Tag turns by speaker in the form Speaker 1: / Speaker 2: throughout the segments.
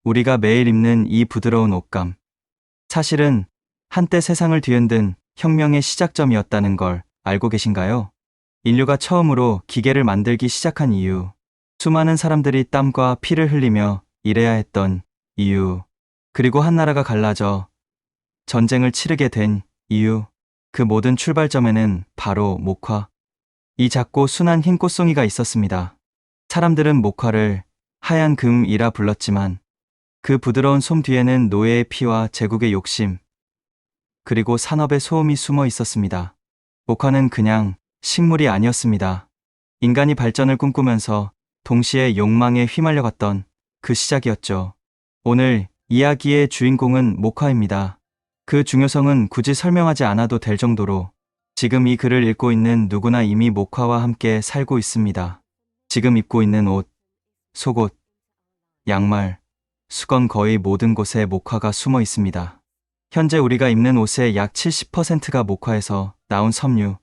Speaker 1: 우리가 매일 입는 이 부드러운 옷감. 사실은 한때 세상을 뒤흔든 혁명의 시작점이었다는 걸 알고 계신가요? 인류가 처음으로 기계를 만들기 시작한 이유, 수많은 사람들이 땀과 피를 흘리며 일해야 했던 이유, 그리고 한 나라가 갈라져 전쟁을 치르게 된 이유, 그 모든 출발점에는 바로 목화, 이 작고 순한 흰 꽃송이가 있었습니다. 사람들은 목화를 하얀 금이라 불렀지만 그 부드러운 솜 뒤에는 노예의 피와 제국의 욕심, 그리고 산업의 소음이 숨어 있었습니다. 목화는 그냥 식물이 아니었습니다. 인간이 발전을 꿈꾸면서 동시에 욕망에 휘말려갔던 그 시작이었죠. 오늘 이야기의 주인공은 목화입니다. 그 중요성은 굳이 설명하지 않아도 될 정도로 지금 이 글을 읽고 있는 누구나 이미 목화와 함께 살고 있습니다. 지금 입고 있는 옷, 속옷, 양말, 수건 거의 모든 곳에 목화가 숨어 있습니다. 현재 우리가 입는 옷의 약 70%가 목화에서 나온 섬유,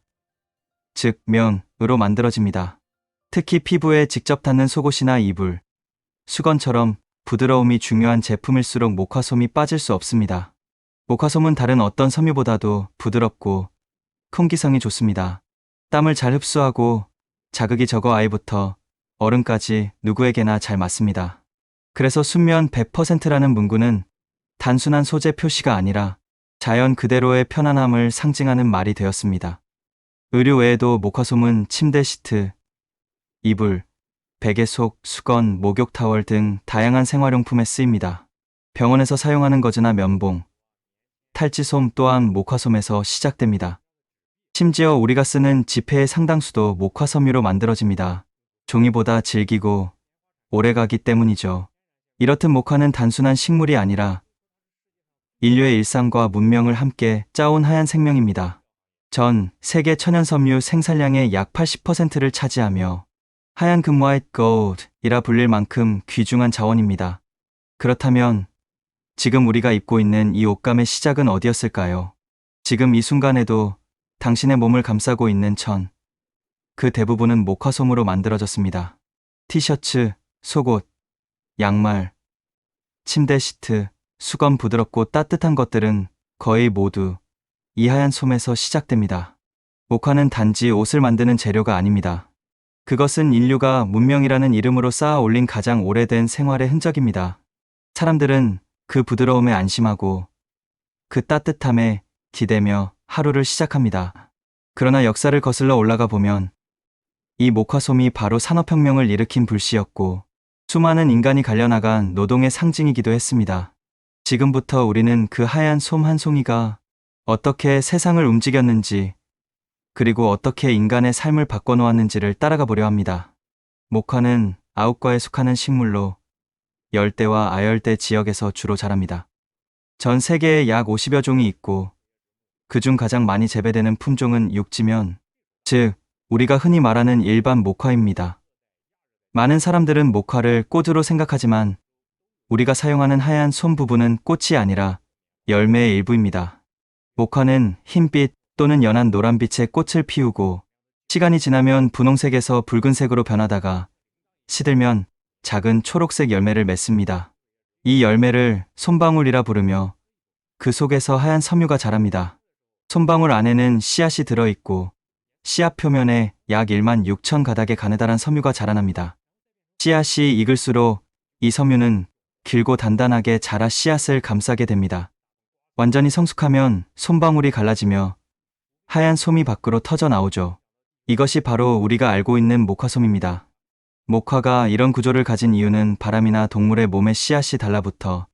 Speaker 1: 즉 면으로 만들어집니다. 특히 피부에 직접 닿는 속옷이나 이불, 수건처럼 부드러움이 중요한 제품일수록 목화솜이 빠질 수 없습니다. 목화솜은 다른 어떤 섬유보다도 부드럽고 통기성이 좋습니다. 땀을 잘 흡수하고 자극이 적어 아이부터 어른까지 누구에게나 잘 맞습니다. 그래서 순면 100%라는 문구는 단순한 소재 표시가 아니라 자연 그대로의 편안함을 상징하는 말이 되었습니다. 의류 외에도 목화솜은 침대 시트, 이불, 베개 속, 수건, 목욕 타월 등 다양한 생활용품에 쓰입니다. 병원에서 사용하는 거즈나 면봉, 탈지솜 또한 목화솜에서 시작됩니다. 심지어 우리가 쓰는 지폐의 상당수도 목화 섬유로 만들어집니다. 종이보다 질기고 오래가기 때문이죠. 이렇듯 목화는 단순한 식물이 아니라 인류의 일상과 문명을 함께 짜온 하얀 생명입니다. 전 세계 천연섬유 생산량의 약 80%를 차지하며 하얀 금 white gold이라 불릴 만큼 귀중한 자원입니다. 그렇다면 지금 우리가 입고 있는 이 옷감의 시작은 어디였을까요? 지금 이 순간에도 당신의 몸을 감싸고 있는 천, 그 대부분은 목화솜으로 만들어졌습니다. 티셔츠, 속옷, 양말, 침대 시트, 수건 부드럽고 따뜻한 것들은 거의 모두 이 하얀 솜에서 시작됩니다. 목화는 단지 옷을 만드는 재료가 아닙니다. 그것은 인류가 문명이라는 이름으로 쌓아 올린 가장 오래된 생활의 흔적입니다. 사람들은 그 부드러움에 안심하고 그 따뜻함에 기대며 하루를 시작합니다. 그러나 역사를 거슬러 올라가 보면 이 목화솜이 바로 산업혁명을 일으킨 불씨였고 수많은 인간이 갈려나간 노동의 상징이기도 했습니다. 지금부터 우리는 그 하얀 솜 한 송이가 어떻게 세상을 움직였는지 그리고 어떻게 인간의 삶을 바꿔놓았는지를 따라가 보려 합니다. 목화는 아웃과에 속하는 식물로 열대와 아열대 지역에서 주로 자랍니다. 전 세계에 약 50여 종이 있고 그중 가장 많이 재배되는 품종은 육지면, 즉 우리가 흔히 말하는 일반 목화입니다. 많은 사람들은 목화를 꽃으로 생각하지만 우리가 사용하는 하얀 솜 부분은 꽃이 아니라 열매의 일부입니다. 목화는 흰빛 또는 연한 노란빛의 꽃을 피우고 시간이 지나면 분홍색에서 붉은색으로 변하다가 시들면 작은 초록색 열매를 맺습니다. 이 열매를 솜방울이라 부르며 그 속에서 하얀 섬유가 자랍니다. 솜방울 안에는 씨앗이 들어있고 씨앗 표면에 약 1만 6천 가닥의 가느다란 섬유가 자라납니다. 씨앗이 익을수록 이 섬유는 길고 단단하게 자라 씨앗을 감싸게 됩니다. 완전히 성숙하면 솜방울이 갈라지며 하얀 솜이 밖으로 터져 나오죠. 이것이 바로 우리가 알고 있는 목화솜입니다. 목화가 이런 구조를 가진 이유는 바람이나 동물의 몸에 씨앗이 달라붙어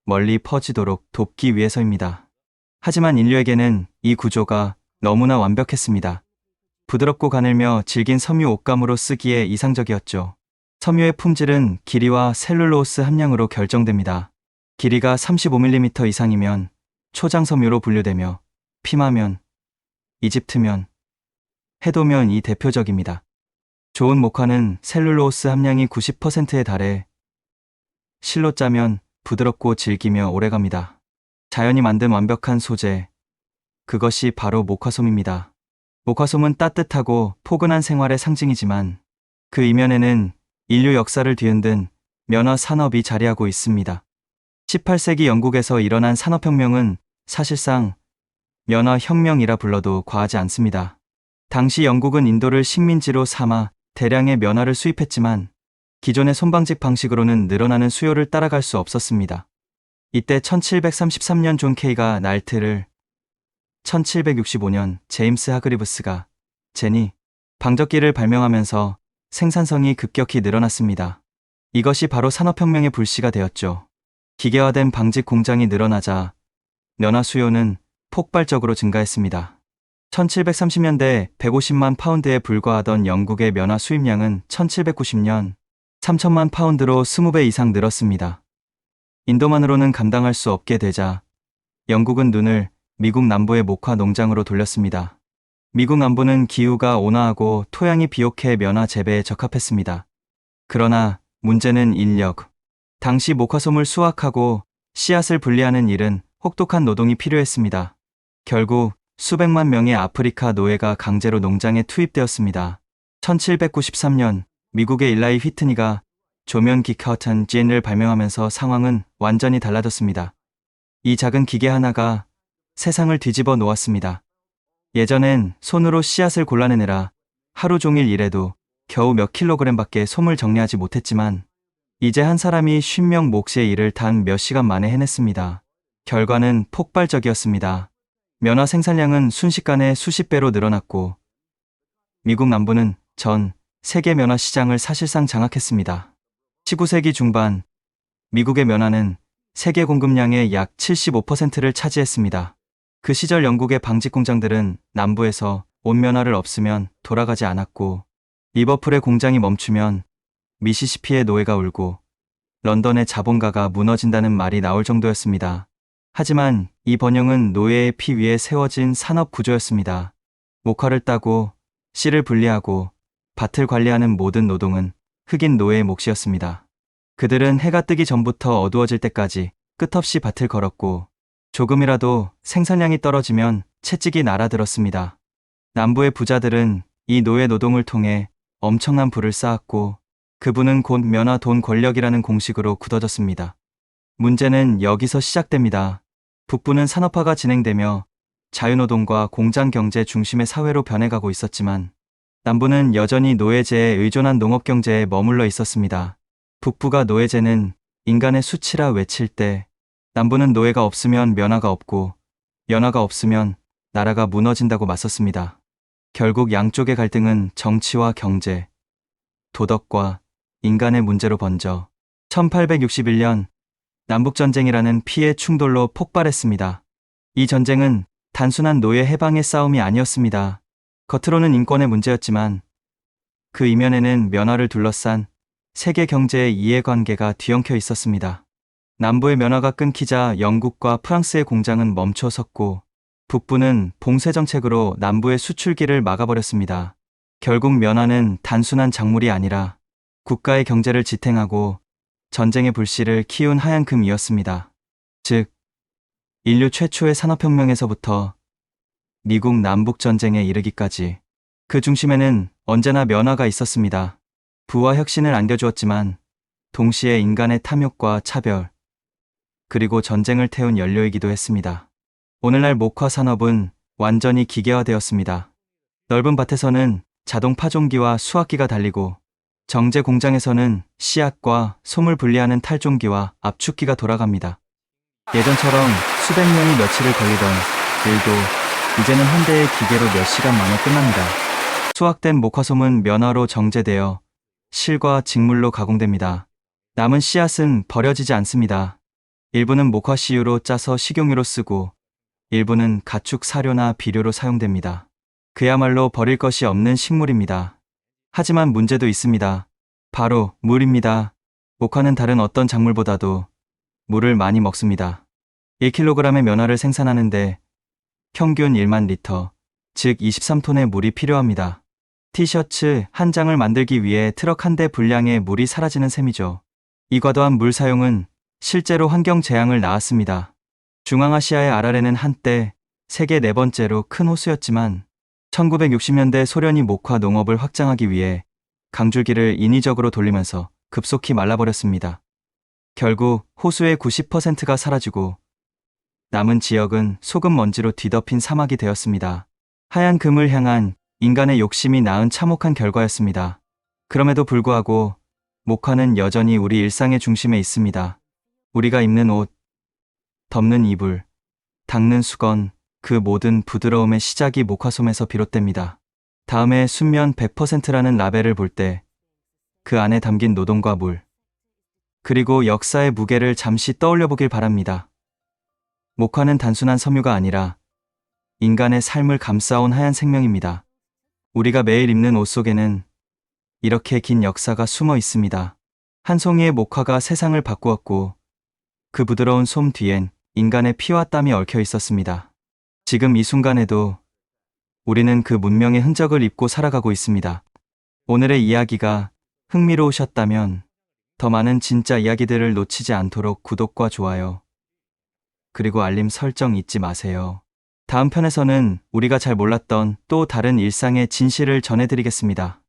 Speaker 1: 멀리 퍼지도록 돕기 위해서입니다. 하지만 인류에게는 이 구조가 너무나 완벽했습니다. 부드럽고 가늘며 질긴 섬유 옷감으로 쓰기에 이상적이었죠. 섬유의 품질은 길이와 셀룰로스 함량으로 결정됩니다. 길이가 35mm 이상이면 초장섬유로 분류되며 피마면, 이집트면, 해도면이 대표적입니다. 좋은 목화는 셀룰로스 함량이 90%에 달해 실로 짜면 부드럽고 질기며 오래갑니다. 자연이 만든 완벽한 소재, 그것이 바로 목화솜입니다. 목화솜은 따뜻하고 포근한 생활의 상징이지만 그 이면에는 인류 역사를 뒤흔든 면화 산업이 자리하고 있습니다. 18세기 영국에서 일어난 산업혁명은 사실상 면화혁명이라 불러도 과하지 않습니다. 당시 영국은 인도를 식민지로 삼아 대량의 면화를 수입했지만 기존의 손방직 방식으로는 늘어나는 수요를 따라갈 수 없었습니다. 이때 1733년 존 케이가 날트를, 1765년 제임스 하그리브스가 제니 방적기를 발명하면서 생산성이 급격히 늘어났습니다. 이것이 바로 산업혁명의 불씨가 되었죠. 기계화된 방직 공장이 늘어나자 면화 수요는 폭발적으로 증가했습니다. 1730년대 150만 파운드에 불과하던 영국의 면화 수입량은 1790년 3천만 파운드로 20배 이상 늘었습니다. 인도만으로는 감당할 수 없게 되자 영국은 눈을 미국 남부의 목화 농장으로 돌렸습니다. 미국 남부는 기후가 온화하고 토양이 비옥해 면화 재배에 적합했습니다. 그러나 문제는 인력. 당시 목화솜을 수확하고 씨앗을 분리하는 일은 혹독한 노동이 필요했습니다. 결국 수백만 명의 아프리카 노예가 강제로 농장에 투입되었습니다. 1793년 미국의 일라이 휘트니가 조면 기카우턴 진을 발명하면서 상황은 완전히 달라졌습니다. 이 작은 기계 하나가 세상을 뒤집어 놓았습니다. 예전엔 손으로 씨앗을 골라내느라 하루 종일 일해도 겨우 몇 킬로그램밖에 솜을 정리하지 못했지만 이제 한 사람이 50명 몫의 일을 단 몇 시간 만에 해냈습니다. 결과는 폭발적이었습니다. 면화 생산량은 순식간에 수십 배로 늘어났고 미국 남부는 전 세계 면화 시장을 사실상 장악했습니다. 19세기 중반 미국의 면화는 세계 공급량의 약 75%를 차지했습니다. 그 시절 영국의 방직 공장들은 남부에서 온 면화를 없으면 돌아가지 않았고 리버풀의 공장이 멈추면 미시시피의 노예가 울고 런던의 자본가가 무너진다는 말이 나올 정도였습니다. 하지만 이 번영은 노예의 피 위에 세워진 산업 구조였습니다. 목화를 따고 씨를 분리하고 밭을 관리하는 모든 노동은 흑인 노예의 몫이었습니다. 그들은 해가 뜨기 전부터 어두워질 때까지 끝없이 밭을 걸었고 조금이라도 생산량이 떨어지면 채찍이 날아들었습니다. 남부의 부자들은 이 노예 노동을 통해 엄청난 부를 쌓았고 그 부는 곧 면화 돈 권력이라는 공식으로 굳어졌습니다. 문제는 여기서 시작됩니다. 북부는 산업화가 진행되며 자유노동과 공장경제 중심의 사회로 변해가고 있었지만 남부는 여전히 노예제에 의존한 농업경제에 머물러 있었습니다. 북부가 노예제는 인간의 수치라 외칠 때 남부는 노예가 없으면 면화가 없고 면화가 없으면 나라가 무너진다고 맞섰습니다. 결국 양쪽의 갈등은 정치와 경제, 도덕과 인간의 문제로 번져 1861년 남북전쟁이라는 피해 충돌로 폭발했습니다. 이 전쟁은 단순한 노예 해방의 싸움이 아니었습니다. 겉으로는 인권의 문제였지만 그 이면에는 면화를 둘러싼 세계 경제의 이해관계가 뒤엉켜 있었습니다. 남부의 면화가 끊기자 영국과 프랑스의 공장은 멈춰섰고 북부는 봉쇄 정책으로 남부의 수출기를 막아버렸습니다. 결국 면화는 단순한 작물이 아니라 국가의 경제를 지탱하고 전쟁의 불씨를 키운 하얀 금이었습니다. 즉, 인류 최초의 산업혁명에서부터 미국 남북전쟁에 이르기까지 그 중심에는 언제나 면화가 있었습니다. 부와 혁신을 안겨주었지만 동시에 인간의 탐욕과 차별, 그리고 전쟁을 태운 연료이기도 했습니다. 오늘날 목화 산업은 완전히 기계화되었습니다. 넓은 밭에서는 자동 파종기와 수확기가 달리고 정제 공장에서는 씨앗과 솜을 분리하는 탈종기와 압축기가 돌아갑니다. 예전처럼 수백 년이 며칠을 걸리던 일도 이제는 한 대의 기계로 몇 시간 만에 끝납니다. 수확된 목화솜은 면화로 정제되어 실과 직물로 가공됩니다. 남은 씨앗은 버려지지 않습니다. 일부는 목화 씨유로 짜서 식용유로 쓰고 일부는 가축 사료나 비료로 사용됩니다. 그야말로 버릴 것이 없는 식물입니다. 하지만 문제도 있습니다. 바로 물입니다. 목화는 다른 어떤 작물보다도 물을 많이 먹습니다. 1kg의 면화를 생산하는데 평균 1만 리터, 즉 23톤의 물이 필요합니다. 티셔츠 한 장을 만들기 위해 트럭 한 대 분량의 물이 사라지는 셈이죠. 이 과도한 물 사용은 실제로 환경 재앙을 낳았습니다. 중앙아시아의 아라레는 한때 세계 네 번째로 큰 호수였지만 1960년대 소련이 목화 농업을 확장하기 위해 강줄기를 인위적으로 돌리면서 급속히 말라버렸습니다. 결국 호수의 90%가 사라지고 남은 지역은 소금 먼지로 뒤덮인 사막이 되었습니다. 하얀 금을 향한 인간의 욕심이 낳은 참혹한 결과였습니다. 그럼에도 불구하고 목화는 여전히 우리 일상의 중심에 있습니다. 우리가 입는 옷, 덮는 이불, 닦는 수건, 그 모든 부드러움의 시작이 목화솜에서 비롯됩니다. 다음에 순면 100%라는 라벨을 볼 때 그 안에 담긴 노동과 물, 그리고 역사의 무게를 잠시 떠올려 보길 바랍니다. 목화는 단순한 섬유가 아니라 인간의 삶을 감싸온 하얀 생명입니다. 우리가 매일 입는 옷 속에는 이렇게 긴 역사가 숨어 있습니다. 한 송이의 목화가 세상을 바꾸었고 그 부드러운 솜 뒤엔 인간의 피와 땀이 얽혀 있었습니다. 지금 이 순간에도 우리는 그 문명의 흔적을 입고 살아가고 있습니다. 오늘의 이야기가 흥미로우셨다면 더 많은 진짜 이야기들을 놓치지 않도록 구독과 좋아요, 그리고 알림 설정 잊지 마세요. 다음 편에서는 우리가 잘 몰랐던 또 다른 일상의 진실을 전해드리겠습니다.